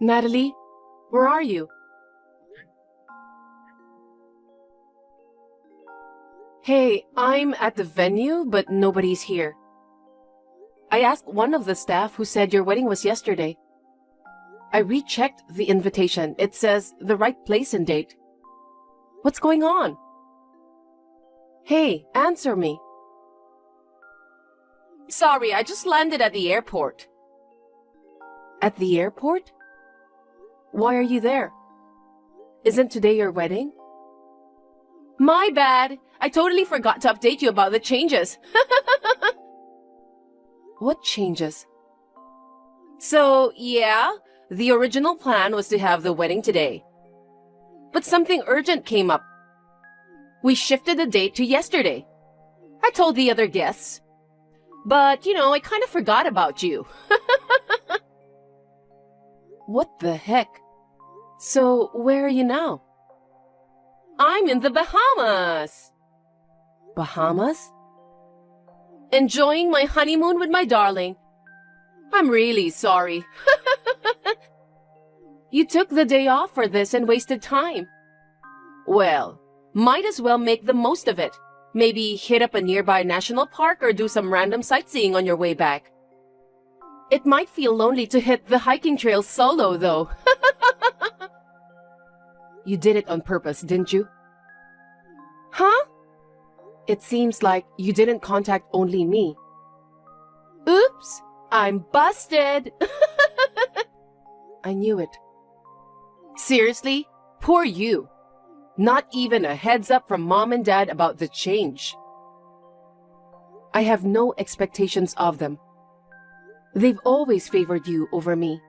Natalie, where are you? Hey, I'm at the venue, but nobody's here. I asked one of the staff who said your wedding was yesterday. I rechecked the invitation. It says the right place and date. What's going on? Hey, answer me. Sorry, I just landed at the airport. At the airport? Why are you there? Isn't today your wedding? My bad. I totally forgot to update you about the changes. What changes? So, yeah, the original plan was to have the wedding today. But something urgent came up. We shifted the date to yesterday. I told the other guests. But, I kind of forgot about you. What the heck? So, where are you now? I'm in the Bahamas. Bahamas? Enjoying my honeymoon with my darling. I'm really sorry. You took the day off for this and wasted time. Well, might as well make the most of it. Maybe hit up a nearby national park or do some random sightseeing on your way back. It might feel lonely to hit the hiking trail solo, though. You did it on purpose, didn't you? Huh? It seems like you didn't contact only me. Oops, I'm busted. I knew it. Seriously? Poor you. Not even a heads up from mom and dad about the change. I have no expectations of them. They've always favored you over me.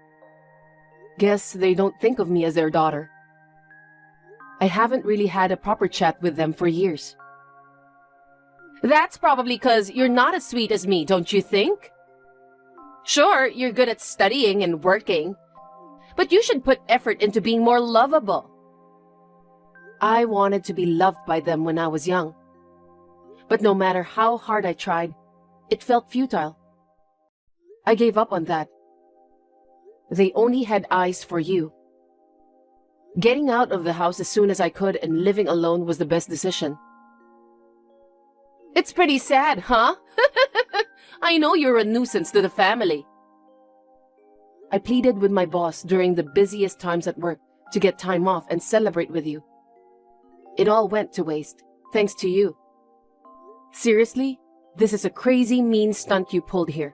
Guess they don't think of me as their daughter. I haven't really had a proper chat with them for years. That's probably because you're not as sweet as me, don't you think? Sure, you're good at studying and working, but you should put effort into being more lovable. I wanted to be loved by them when I was young. But no matter how hard I tried, it felt futile. I gave up on that. They only had eyes for you. Getting out of the house as soon as I could and living alone was the best decision. It's pretty sad, huh? I know you're a nuisance to the family. I pleaded with my boss during the busiest times at work to get time off and celebrate with you. It all went to waste, thanks to you. Seriously, this is a crazy, mean stunt you pulled here.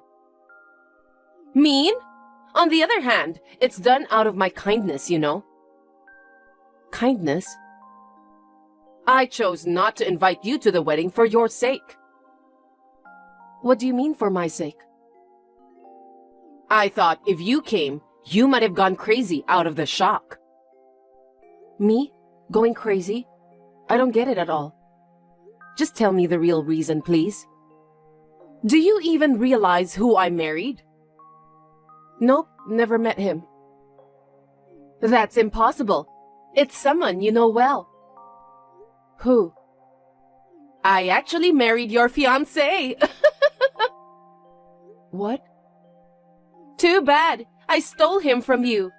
Mean? On the other hand, it's done out of my kindness, Kindness? I chose not to invite you to the wedding for your sake. What do you mean for my sake? I thought if you came, you might have gone crazy out of the shock. Me? Going crazy? I don't get it at all. Just tell me the real reason, please. Do you even realize who I married? Nope, never met him. That's impossible. It's someone you know well. Who? I actually married your fiancé. What? Too bad. I stole him from you.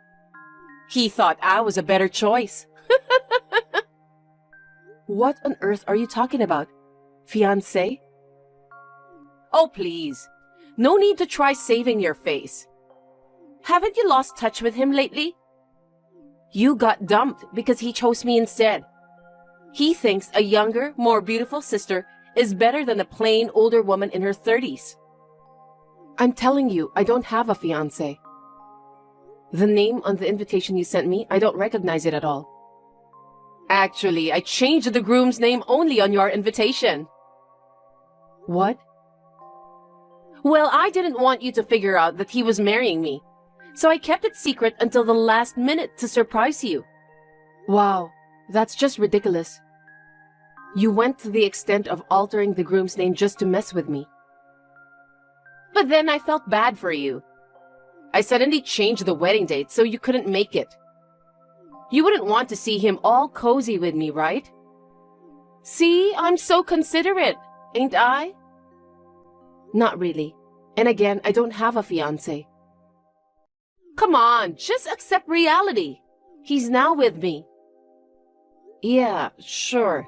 He thought I was a better choice. What on earth are you talking about? Fiancé? Oh, please. No need to try saving your face. Haven't you lost touch with him lately? You got dumped because he chose me instead. He thinks a younger, more beautiful sister is better than a plain older woman in her 30s. I'm telling you, I don't have a fiancé. The name on the invitation you sent me, I don't recognize it at all. Actually, I changed the groom's name only on your invitation. What? Well, I didn't want you to figure out that he was marrying me, so I kept it secret until the last minute to surprise you. Wow, that's just ridiculous. You went to the extent of altering the groom's name just to mess with me. But then I felt bad for you. I suddenly changed the wedding date so you couldn't make it. You wouldn't want to see him all cozy with me, right? See, I'm so considerate, ain't I? Not really. And again, I don't have a fiancé. Come on, just accept reality. He's now with me. Yeah, sure.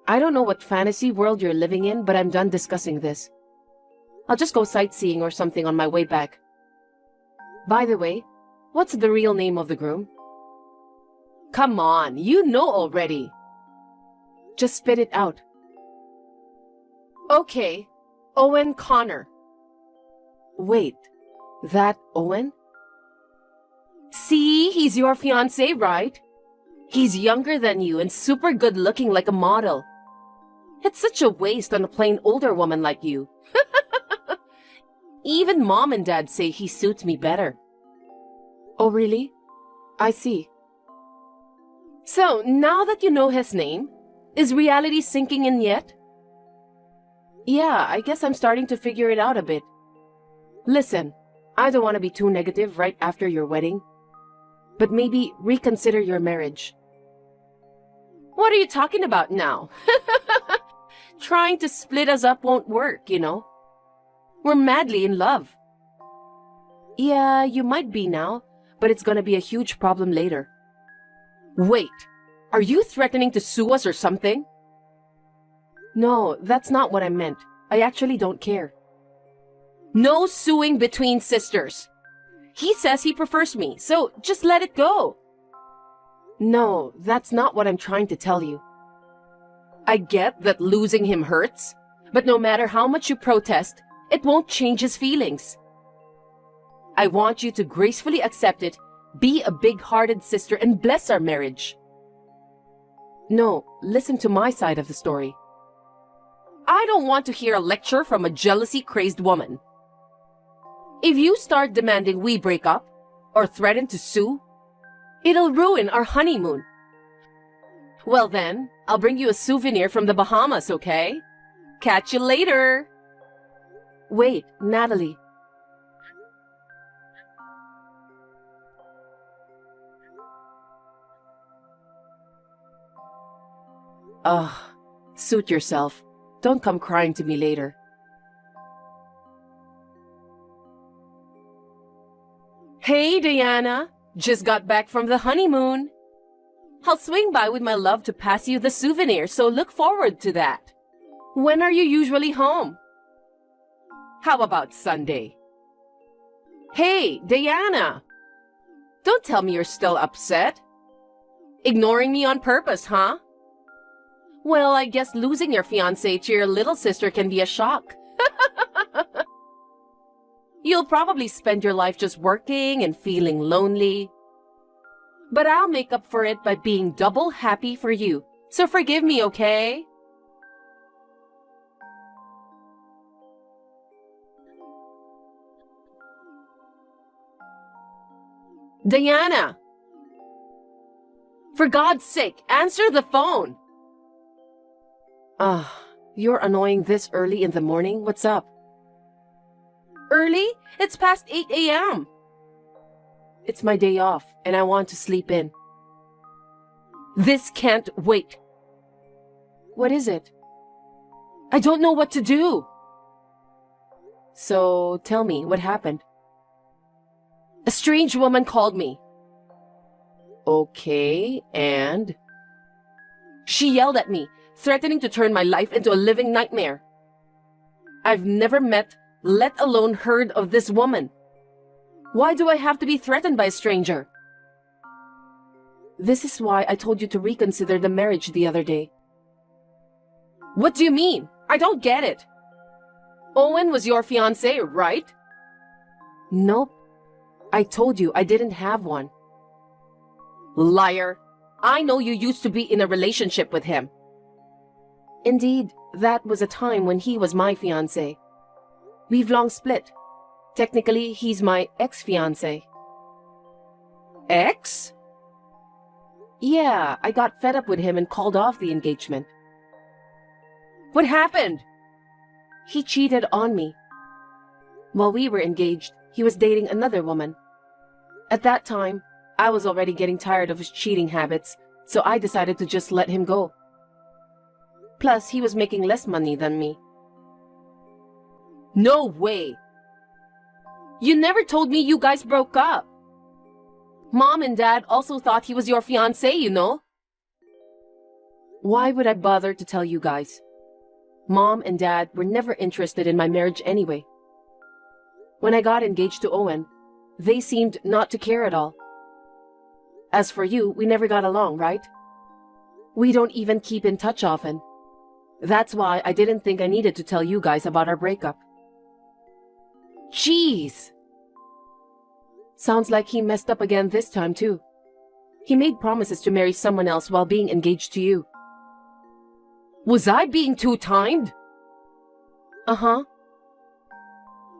I don't know what fantasy world you're living in, but I'm done discussing this. I'll just go sightseeing or something on my way back. By the way, what's the real name of the groom? Come on, you know already. Just spit it out. Okay, Owen Connor. Wait, that Owen? See, he's your fiancé, right? He's younger than you and super good looking like a model. It's such a waste on a plain older woman like you. Even mom and dad say he suits me better. Oh, really? I see. So, now that you know his name, is reality sinking in yet? Yeah, I guess I'm starting to figure it out a bit. Listen, I don't want to be too negative right after your wedding, but maybe reconsider your marriage. What are you talking about now? Trying to split us up won't work, you know. We're madly in love. Yeah, you might be now, but it's gonna be a huge problem later. Wait, are you threatening to sue us or something? No, that's not what I meant. I actually don't care. No suing between sisters. He says he prefers me, so just let it go. No, that's not what I'm trying to tell you. I get that losing him hurts, but no matter how much you protest, it won't change his feelings. I want you to gracefully accept it, be a big-hearted sister, and bless our marriage. No, listen to my side of the story. I don't want to hear a lecture from a jealousy-crazed woman. If you start demanding we break up, or threaten to sue, it'll ruin our honeymoon. Well then, I'll bring you a souvenir from the Bahamas, okay? Catch you later! Wait, Natalie. Ugh, suit yourself. Don't come crying to me later. Hey, Diana. Just got back from the honeymoon. I'll swing by with my love to pass you the souvenir, so look forward to that. When are you usually home? How about Sunday? Hey, Diana. Don't tell me you're still upset. Ignoring me on purpose, huh? Well, I guess losing your fiancé to your little sister can be a shock. You'll probably spend your life just working and feeling lonely. But I'll make up for it by being double happy for you. So forgive me, okay? Diana! For God's sake, answer the phone! You're annoying this early in the morning? What's up? Early? It's past 8 a.m. It's my day off, and I want to sleep in. This can't wait. What is it? I don't know what to do. So, tell me, what happened? A strange woman called me. Okay, and? She yelled at me, threatening to turn my life into a living nightmare. I've never met, let alone heard of this woman. Why do I have to be threatened by a stranger? This is why I told you to reconsider the marriage the other day. What do you mean? I don't get it. Owen was your fiancé, right? Nope. I told you I didn't have one. Liar. I know you used to be in a relationship with him. Indeed, that was a time when he was my fiancé. We've long split. Technically, he's my ex-fiancé. Ex? Yeah, I got fed up with him and called off the engagement. What happened? He cheated on me. While we were engaged, he was dating another woman. At that time, I was already getting tired of his cheating habits, so I decided to just let him go. Plus, he was making less money than me. No way! You never told me you guys broke up. Mom and Dad also thought he was your fiancé, you know. Why would I bother to tell you guys? Mom and Dad were never interested in my marriage anyway. When I got engaged to Owen, they seemed not to care at all. As for you, we never got along, right? We don't even keep in touch often. That's why I didn't think I needed to tell you guys about our breakup. Jeez! Sounds like he messed up again this time too. He made promises to marry someone else while being engaged to you. Was I being two-timed? Uh-huh.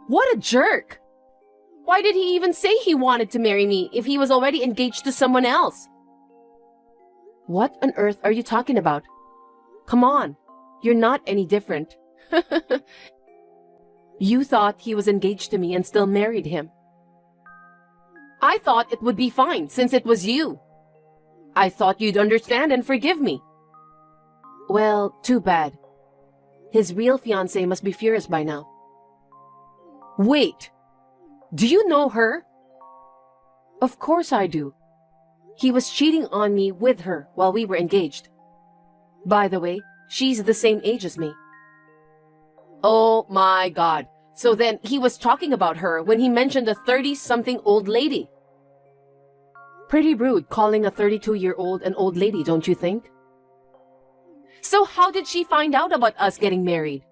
What a jerk! Why did he even say he wanted to marry me if he was already engaged to someone else? What on earth are you talking about? Come on, you're not any different. You thought he was engaged to me and still married him. I thought it would be fine since it was you. I thought you'd understand and forgive me. Well, too bad. His real fiancée must be furious by now. Wait, do you know her? Of course I do. He was cheating on me with her while we were engaged. By the way, she's the same age as me. Oh my God. So then he was talking about her when he mentioned a 30-something old lady. Pretty rude calling a 32-year-old an old lady, don't you think? So how did she find out about us getting married?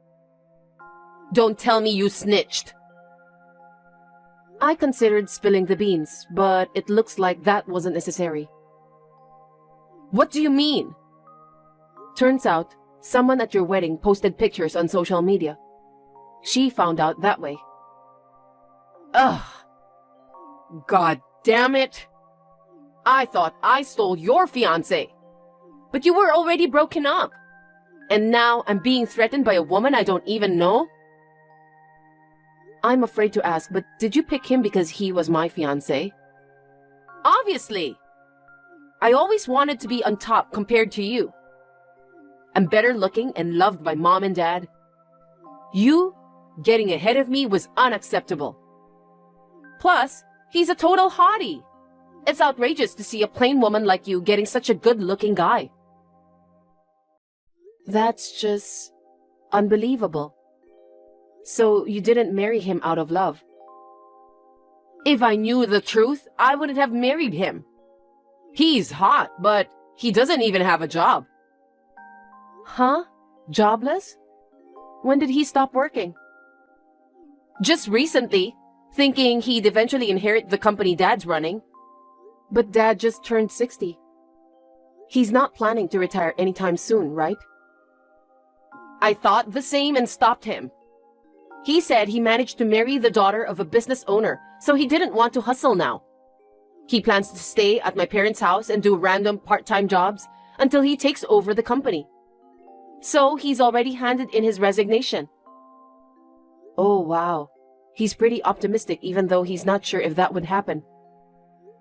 Don't tell me you snitched. I considered spilling the beans, but it looks like that wasn't necessary. What do you mean? Turns out, someone at your wedding posted pictures on social media. She found out that way. Ugh. God damn it. I thought I stole your fiancé. But you were already broken up. And now I'm being threatened by a woman I don't even know? I'm afraid to ask, but did you pick him because he was my fiancé? Obviously. I always wanted to be on top compared to you. I'm better looking and loved by Mom and Dad. You getting ahead of me was unacceptable. Plus, he's a total hottie. It's outrageous to see a plain woman like you getting such a good-looking guy. That's just unbelievable. So you didn't marry him out of love? If I knew the truth, I wouldn't have married him. He's hot, but he doesn't even have a job. Huh? Jobless? When did he stop working? Just recently, thinking he'd eventually inherit the company Dad's running. But Dad just turned 60. He's not planning to retire anytime soon, right? I thought the same and stopped him. He said he managed to marry the daughter of a business owner, so he didn't want to hustle now. He plans to stay at my parents' house and do random part-time jobs until he takes over the company. So he's already handed in his resignation. Oh, wow. He's pretty optimistic even though he's not sure if that would happen.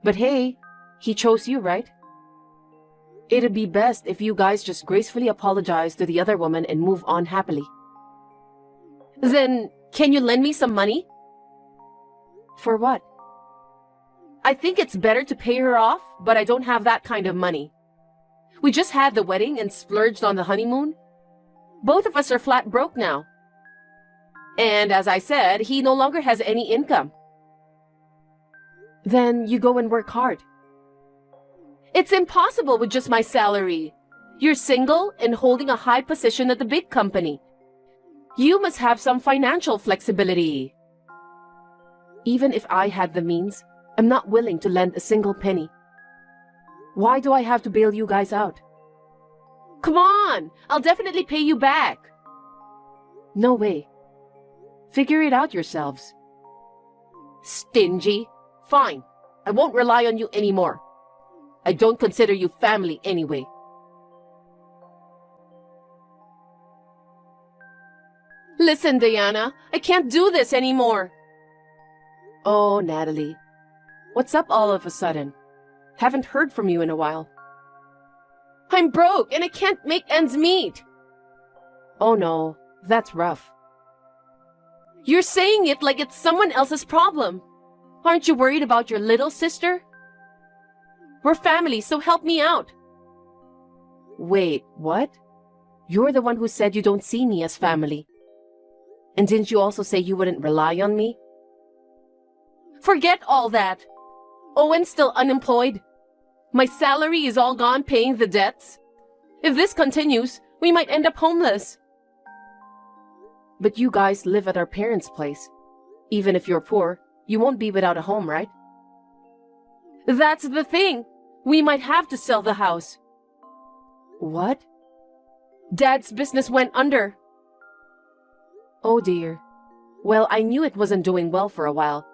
But hey, he chose you, right? It'd be best if you guys just gracefully apologize to the other woman and move on happily. Then, can you lend me some money? For what? I think it's better to pay her off, but I don't have that kind of money. We just had the wedding and splurged on the honeymoon. Both of us are flat broke now. And as I said, he no longer has any income. Then you go and work hard. It's impossible with just my salary. You're single and holding a high position at the big company. You must have some financial flexibility. Even if I had the means, I'm not willing to lend a single penny. Why do I have to bail you guys out? Come on! I'll definitely pay you back. No way. Figure it out yourselves. Stingy? Fine. I won't rely on you anymore. I don't consider you family anyway. Listen, Diana, I can't do this anymore. Oh, Natalie. What's up all of a sudden? Haven't heard from you in a while. I'm broke and I can't make ends meet. Oh no, that's rough. You're saying it like it's someone else's problem. Aren't you worried about your little sister? We're family, so help me out. Wait, what? You're the one who said you don't see me as family. And didn't you also say you wouldn't rely on me? Forget all that. Owen's still unemployed. My salary is all gone paying the debts. If this continues, we might end up homeless. But you guys live at our parents' place. Even if you're poor, you won't be without a home, right? That's the thing. We might have to sell the house. What? Dad's business went under. Oh dear. Well, I knew it wasn't doing well for a while.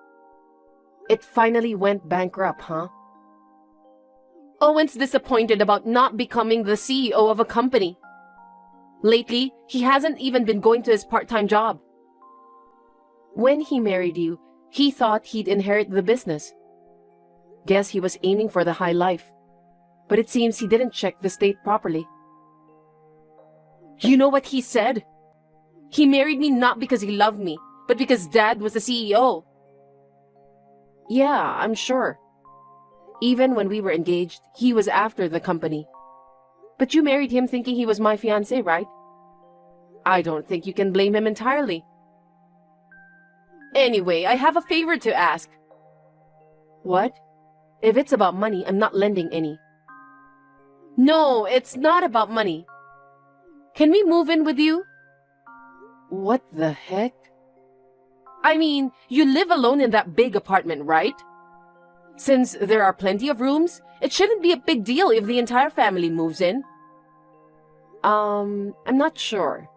It finally went bankrupt, huh? Owen's disappointed about not becoming the CEO of a company. Lately, he hasn't even been going to his part-time job. When he married you, he thought he'd inherit the business. Guess he was aiming for the high life. But it seems he didn't check the state properly. You know what he said? He married me not because he loved me, but because Dad was the CEO. Yeah, I'm sure. Even when we were engaged, he was after the company. But you married him thinking he was my fiancé, right? I don't think you can blame him entirely. Anyway, I have a favor to ask. What? If it's about money, I'm not lending any. No, it's not about money. Can we move in with you? What the heck? I mean, you live alone in that big apartment, right? Since there are plenty of rooms, it shouldn't be a big deal if the entire family moves in. I'm not sure.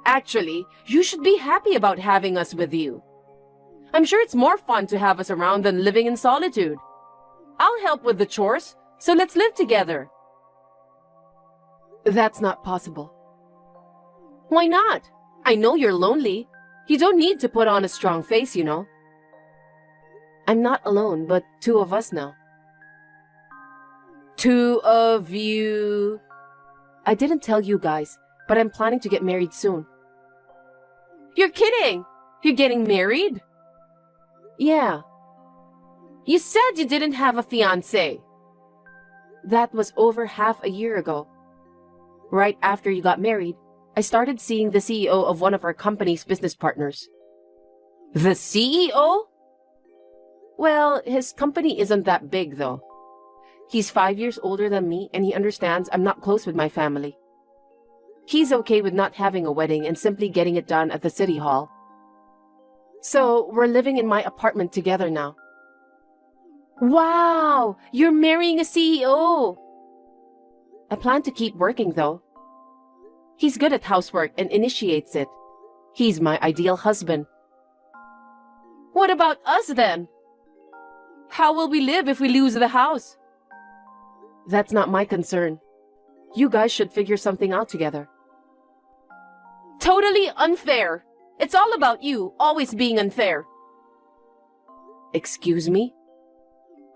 Actually, you should be happy about having us with you. I'm sure it's more fun to have us around than living in solitude. I'll help with the chores, so let's live together. That's not possible. Why not? I know you're lonely. You don't need to put on a strong face, you know. I'm not alone, but two of us now. Two of you... I didn't tell you guys, but I'm planning to get married soon. You're kidding! You're getting married? Yeah. You said you didn't have a fiancé. That was over half a year ago. Right after you got married, I started seeing the CEO of one of our company's business partners. The CEO? Well, his company isn't that big, though. He's 5 years older than me, and he understands I'm not close with my family. He's okay with not having a wedding and simply getting it done at the city hall. So, we're living in my apartment together now. Wow! You're marrying a CEO! I plan to keep working, though. He's good at housework and initiates it. He's my ideal husband. What about us, then? How will we live if we lose the house? That's not my concern. You guys should figure something out together. Totally unfair. It's all about you, always being unfair. Excuse me?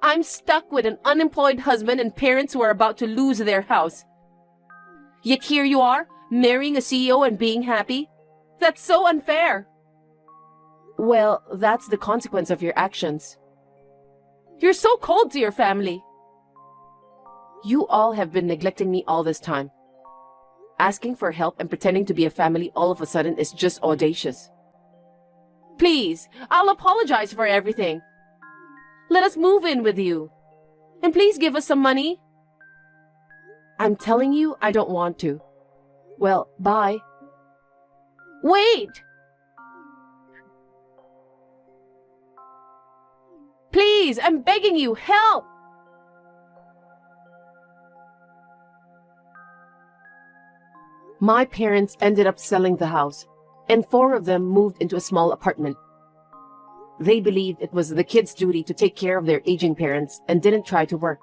I'm stuck with an unemployed husband and parents who are about to lose their house. Yet here you are, marrying a CEO and being happy? That's so unfair. Well, that's the consequence of your actions. You're so cold to your family. You all have been neglecting me all this time. Asking for help and pretending to be a family all of a sudden is just audacious. Please, I'll apologize for everything. Let us move in with you. And please give us some money. I'm telling you, I don't want to. Well, bye. Wait! Please, I'm begging you, help! My parents ended up selling the house, and 4 of them moved into a small apartment. They believed it was the kids' duty to take care of their aging parents and didn't try to work.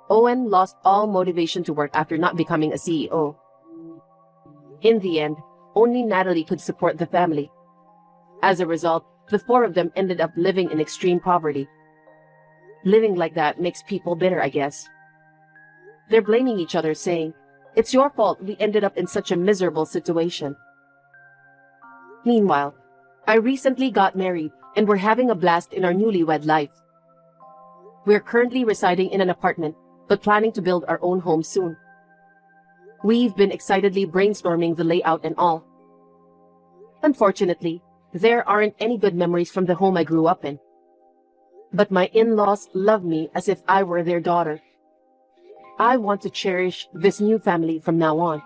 Owen lost all motivation to work after not becoming a CEO. In the end, only Natalie could support the family. As a result, the 4 of them ended up living in extreme poverty. Living like that makes people bitter, I guess. They're blaming each other, saying, "It's your fault we ended up in such a miserable situation." Meanwhile, I recently got married and we're having a blast in our newlywed life. We're currently residing in an apartment, but planning to build our own home soon. We've been excitedly brainstorming the layout and all. Unfortunately, there aren't any good memories from the home I grew up in. But my in-laws love me as if I were their daughter. I want to cherish this new family from now on.